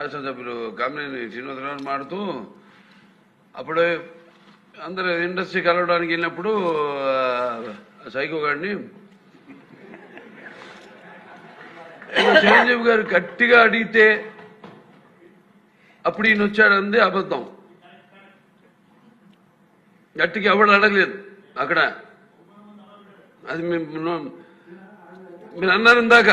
శాసనసభ్యులు కామినేని శ్రీనివాసరావు మాడుతూ అప్పుడే అందరూ ఇండస్ట్రీ కలవడానికి వెళ్ళినప్పుడు సైకో గారిని చిరంజీవి గారు గట్టిగా అడిగితే అప్పుడు ఈయన వచ్చాడంది అబద్ధం. గట్టిగా ఎవడు అడగలేదు అక్కడ. అది మీరు అన్నారు ఇందాక,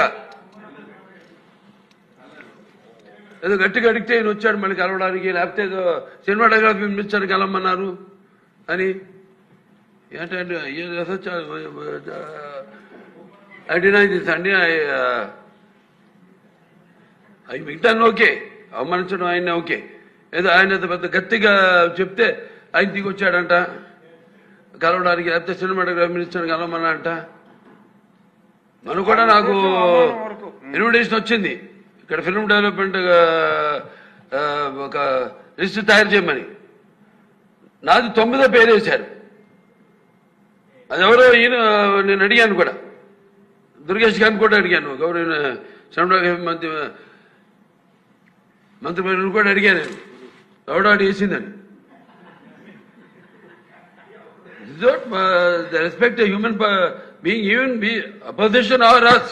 ఏదో గట్టిగా అడిగితే ఈయన వచ్చాడు మళ్ళీ కలవడానికి, లేకపోతే ఏదో సినిమాటోగ్రఫీ మినిస్టర్ కలవమన్నారు అని. ఏంటంటే ఐ డినై దిస్ అండి. అవి మిగతా ఓకే, అవమానించడం ఆయన ఓకే. ఏదో ఆయన పెద్ద గట్టిగా చెప్తే ఆయన దిగి వచ్చాడంట కలవడానికి, లేకపోతే సినిమాటోగ్రఫీ మినిస్టర్ కలవమన్నా అంట. మనం కూడా నాకు ఇన్విటేషన్ వచ్చింది ఇక్కడ ఫిల్మ్ డెవలప్మెంట్ ఒక లిస్ట్ తయారు చేయమని. నాది 9వ పేరు వేశారు. అది ఎవరో ఈయన నేను అడిగాను కూడా, దుర్గేష్ గారిని కూడా అడిగాను, గౌరవ సినిమాటోగ్రఫీ మంత్రి కూడా అడిగాను, ఎవడో వేసిందని. The respect a human being, even be opposition or us.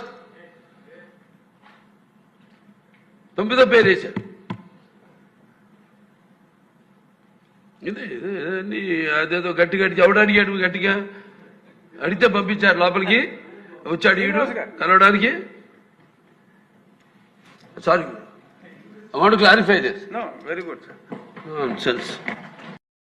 9వ పేరు వేశారు. ఇదే అదేదో గట్టి ఎవడు అడిగాడు, గట్టిగా అడిగితే పంపించారు లోపలికి. వచ్చాడు ఈడు కలవడానికి. Sorry, I want to clarify this. No, very good, sir. Nonsense.